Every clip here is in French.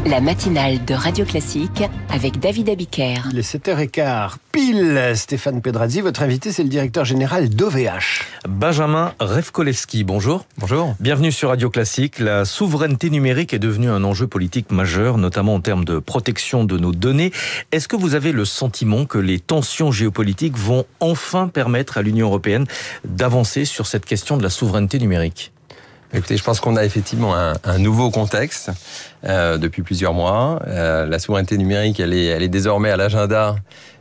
La matinale de Radio Classique avec David Abiker. Il est 7h15, pile. Stéphane Pedrazzi, votre invité, c'est le directeur général d'OVH. Benjamin Revkolevski, bonjour. Bonjour. Bienvenue sur Radio Classique. La souveraineté numérique est devenue un enjeu politique majeur, notamment en termes de protection de nos données. Est-ce que vous avez le sentiment que les tensions géopolitiques vont enfin permettre à l'Union européenne d'avancer sur cette question de la souveraineté numérique ? Écoutez, je pense qu'on a effectivement un nouveau contexte depuis plusieurs mois. La souveraineté numérique, elle est désormais à l'agenda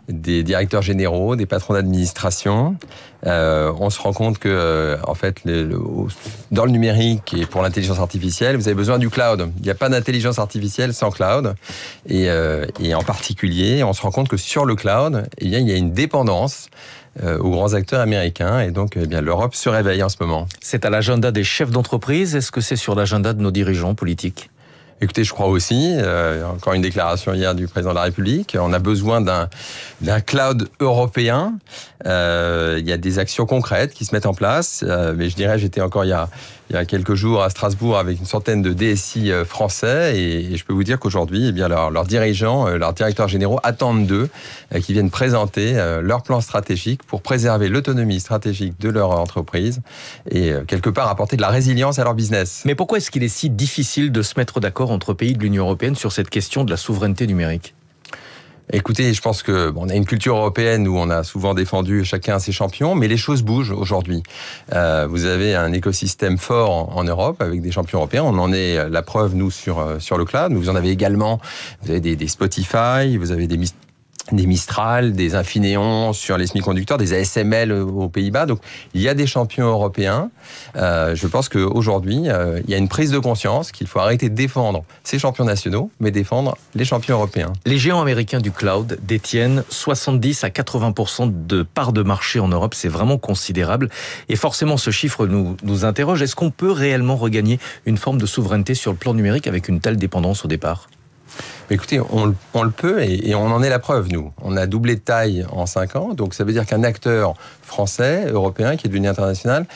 des directeurs généraux, des patrons d'administration. On se rend compte que, en fait, dans le numérique et pour l'intelligence artificielle, vous avez besoin du cloud. Il n'y a pas d'intelligence artificielle sans cloud. Et en particulier, on se rend compte que sur le cloud, il y a une dépendance aux grands acteurs américains. Et donc, l'Europe se réveille en ce moment. C'est à l'agenda des chefs d'entreprise. Est-ce que c'est sur l'agenda de nos dirigeants politiques ? Écoutez, je crois aussi, encore une déclaration hier du président de la République, on a besoin d'un cloud européen. Il y a des actions concrètes qui se mettent en place, mais je dirais, j'étais encore il y a quelques jours à Strasbourg avec une centaine de DSI français, et je peux vous dire qu'aujourd'hui, leurs dirigeants, leurs directeurs généraux attendent d'eux qu'ils viennent présenter leur plan stratégique pour préserver l'autonomie stratégique de leur entreprise et quelque part apporter de la résilience à leur business. Mais pourquoi est-ce qu'il est si difficile de se mettre d'accord entre pays de l'Union européenne sur cette question de la souveraineté numérique ? Écoutez, je pense que on a une culture européenne où on a souvent défendu chacun ses champions, mais les choses bougent aujourd'hui. Vous avez un écosystème fort en Europe avec des champions européens. On en est la preuve, nous, sur le cloud. Vous en avez également, vous avez des Spotify, vous avez des Mistral, des Infineon sur les semi-conducteurs, des ASML aux Pays-Bas. Donc, il y a des champions européens. Je pense qu'aujourd'hui, il y a une prise de conscience qu'il faut arrêter de défendre ces champions nationaux, mais défendre les champions européens. Les géants américains du cloud détiennent 70 à 80% de parts de marché en Europe. C'est vraiment considérable. Et forcément, ce chiffre nous interroge. Est-ce qu'on peut réellement regagner une forme de souveraineté sur le plan numérique avec une telle dépendance au départ ? Écoutez, on le peut et on en est la preuve, nous. On a doublé de taille en 5 ans, donc ça veut dire qu'un acteur français, européen, qui est devenu international,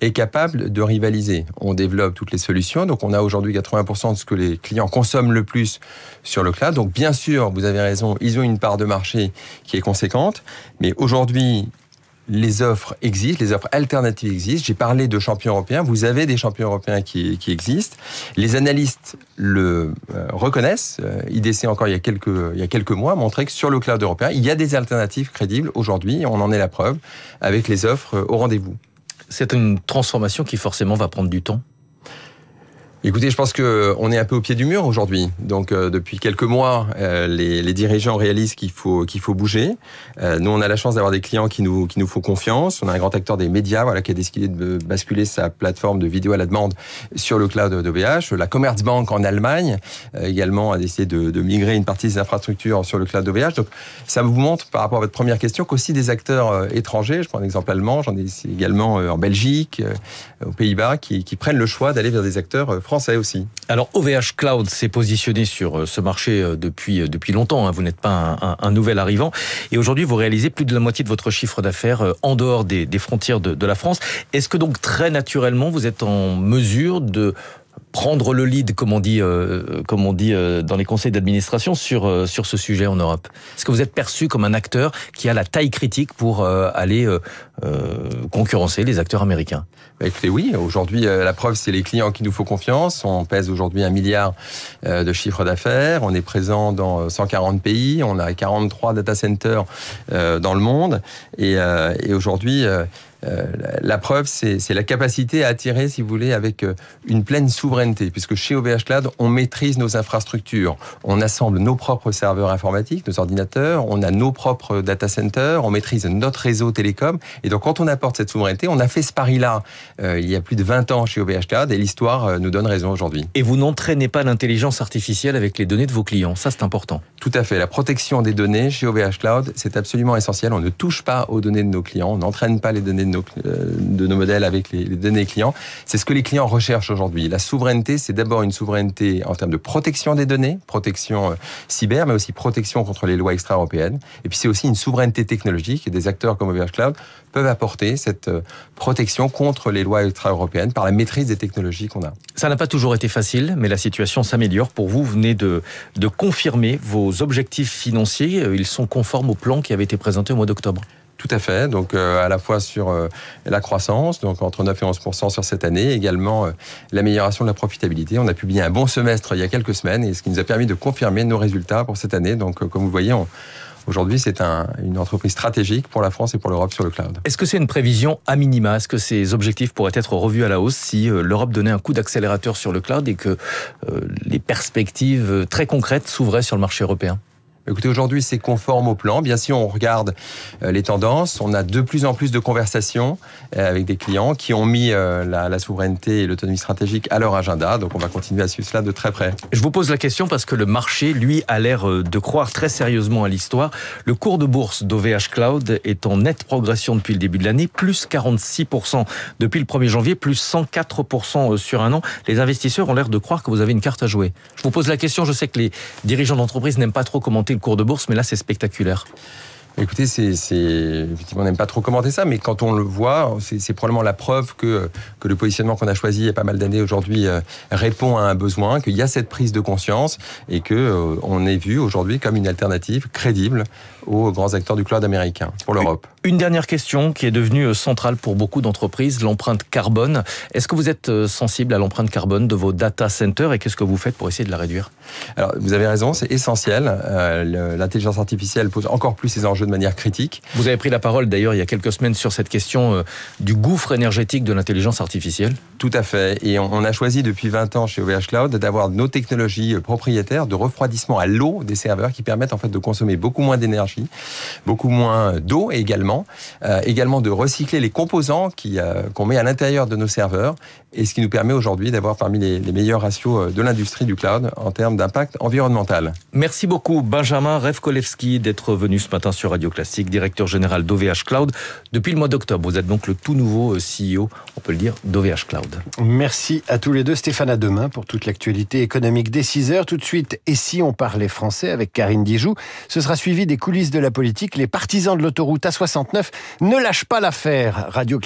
est capable de rivaliser. On développe toutes les solutions, donc on a aujourd'hui 80% de ce que les clients consomment le plus sur le cloud. Donc bien sûr, vous avez raison, ils ont une part de marché qui est conséquente, mais aujourd'hui, les offres existent, les offres alternatives existent. J'ai parlé de champions européens. Vous avez des champions européens qui existent. Les analystes le reconnaissent. IDC, encore il y a quelques mois, montrait que sur le cloud européen, il y a des alternatives crédibles aujourd'hui. On en est la preuve avec les offres au rendez-vous. C'est une transformation qui forcément va prendre du temps. Écoutez, je pense qu'on est un peu au pied du mur aujourd'hui. Donc, depuis quelques mois, les dirigeants réalisent qu'il faut bouger. Nous, on a la chance d'avoir des clients qui nous font confiance. On a un grand acteur des médias, qui a décidé de basculer sa plateforme de vidéo à la demande sur le cloud d'OVH. La Commerzbank en Allemagne, également, a décidé de migrer une partie de ses infrastructures sur le cloud d'OVH. Donc, ça vous montre, par rapport à votre première question, qu'aussi des acteurs étrangers, je prends l'exemple allemand, j'en ai également en Belgique, aux Pays-Bas, qui prennent le choix d'aller vers des acteurs français aussi. Alors OVH Cloud s'est positionné sur ce marché depuis longtemps, vous n'êtes pas un nouvel arrivant, et aujourd'hui vous réalisez plus de la moitié de votre chiffre d'affaires en dehors des frontières de la France. Est-ce que donc très naturellement vous êtes en mesure de prendre le lead, comme on dit dans les conseils d'administration sur ce sujet en Europe ? Est-ce que vous êtes perçu comme un acteur qui a la taille critique pour aller concurrencer les acteurs américains ? Écoutez, oui, aujourd'hui, la preuve, c'est les clients qui nous font confiance. On pèse aujourd'hui 1 milliard de chiffre d'affaires. On est présent dans 140 pays. On a 43 data centers dans le monde. Et aujourd'hui, la preuve, c'est la capacité à attirer, si vous voulez, avec une pleine souveraineté. Puisque chez OVH Cloud, on maîtrise nos infrastructures. On assemble nos propres serveurs informatiques, nos ordinateurs. On a nos propres data centers. On maîtrise notre réseau télécom. Et donc, quand on apporte cette souveraineté, on a fait ce pari-là il y a plus de 20 ans chez OVH Cloud, et l'histoire nous donne raison aujourd'hui. Et vous n'entraînez pas l'intelligence artificielle avec les données de vos clients, ça c'est important. Tout à fait, la protection des données chez OVH Cloud, c'est absolument essentiel. On ne touche pas aux données de nos clients, on n'entraîne pas les données de de nos modèles avec les données clients. C'est ce que les clients recherchent aujourd'hui. La souveraineté, c'est d'abord une souveraineté en termes de protection des données, protection cyber, mais aussi protection contre les lois extra-européennes. Et puis c'est aussi une souveraineté technologique, et des acteurs comme OVH Cloud peuvent apporter cette protection contre les lois extra-européennes par la maîtrise des technologies qu'on a. Ça n'a pas toujours été facile, mais la situation s'améliore. Pour vous, vous venez de confirmer vos objectifs financiers. Ils sont conformes au plan qui avait été présenté au mois d'octobre. Tout à fait, donc à la fois sur la croissance, donc entre 9 et 11% sur cette année, également l'amélioration de la profitabilité. On a publié un bon semestre il y a quelques semaines, et ce qui nous a permis de confirmer nos résultats pour cette année. Donc comme vous le voyez, aujourd'hui, c'est une entreprise stratégique pour la France et pour l'Europe sur le cloud. Est-ce que c'est une prévision à minima? Est-ce que ces objectifs pourraient être revus à la hausse si l'Europe donnait un coup d'accélérateur sur le cloud et que les perspectives très concrètes s'ouvraient sur le marché européen? Écoutez, aujourd'hui, c'est conforme au plan. Bien sûr, on regarde les tendances. On a de plus en plus de conversations avec des clients qui ont mis la souveraineté et l'autonomie stratégique à leur agenda. Donc, on va continuer à suivre cela de très près. Je vous pose la question parce que le marché, lui, a l'air de croire très sérieusement à l'histoire. Le cours de bourse d'OVH Cloud est en nette progression depuis le début de l'année, plus 46% depuis le 1er janvier, plus 104% sur un an. Les investisseurs ont l'air de croire que vous avez une carte à jouer. Je vous pose la question, je sais que les dirigeants d'entreprise n'aiment pas trop commenter le cours de bourse, mais là c'est spectaculaire. Écoutez, effectivement, on n'aime pas trop commenter ça, mais quand on le voit, c'est probablement la preuve que le positionnement qu'on a choisi il y a pas mal d'années aujourd'hui répond à un besoin, qu'il y a cette prise de conscience et que on est vu aujourd'hui comme une alternative crédible aux grands acteurs du cloud américain pour l'Europe. Une dernière question qui est devenue centrale pour beaucoup d'entreprises, l'empreinte carbone. Est-ce que vous êtes sensible à l'empreinte carbone de vos data centers et qu'est-ce que vous faites pour essayer de la réduire? Alors, vous avez raison, c'est essentiel. L'intelligence artificielle pose encore plus ces enjeux de manière critique. Vous avez pris la parole d'ailleurs il y a quelques semaines sur cette question du gouffre énergétique de l'intelligence artificielle. Tout à fait. Et on a choisi depuis 20 ans chez OVH Cloud d'avoir nos technologies propriétaires de refroidissement à l'eau des serveurs qui permettent en fait de consommer beaucoup moins d'énergie, beaucoup moins d'eau également de recycler les composants qu'on met à l'intérieur de nos serveurs, et ce qui nous permet aujourd'hui d'avoir parmi les meilleurs ratios de l'industrie du cloud en termes d'impact environnemental. Merci beaucoup Benjamin Revkolevski d'être venu ce matin sur Radio Classique, directeur général d'OVH Cloud. Depuis le mois d'octobre, vous êtes donc le tout nouveau CEO, on peut le dire, d'OVH Cloud. Merci à tous les deux. Stéphane, à demain pour toute l'actualité économique dès 6h. Tout de suite, et si on parlait français avec Karine Dijoux, ce sera suivi des coulisses de la politique. Les partisans de l'autoroute A69 ne lâchent pas l'affaire. Radio Classique.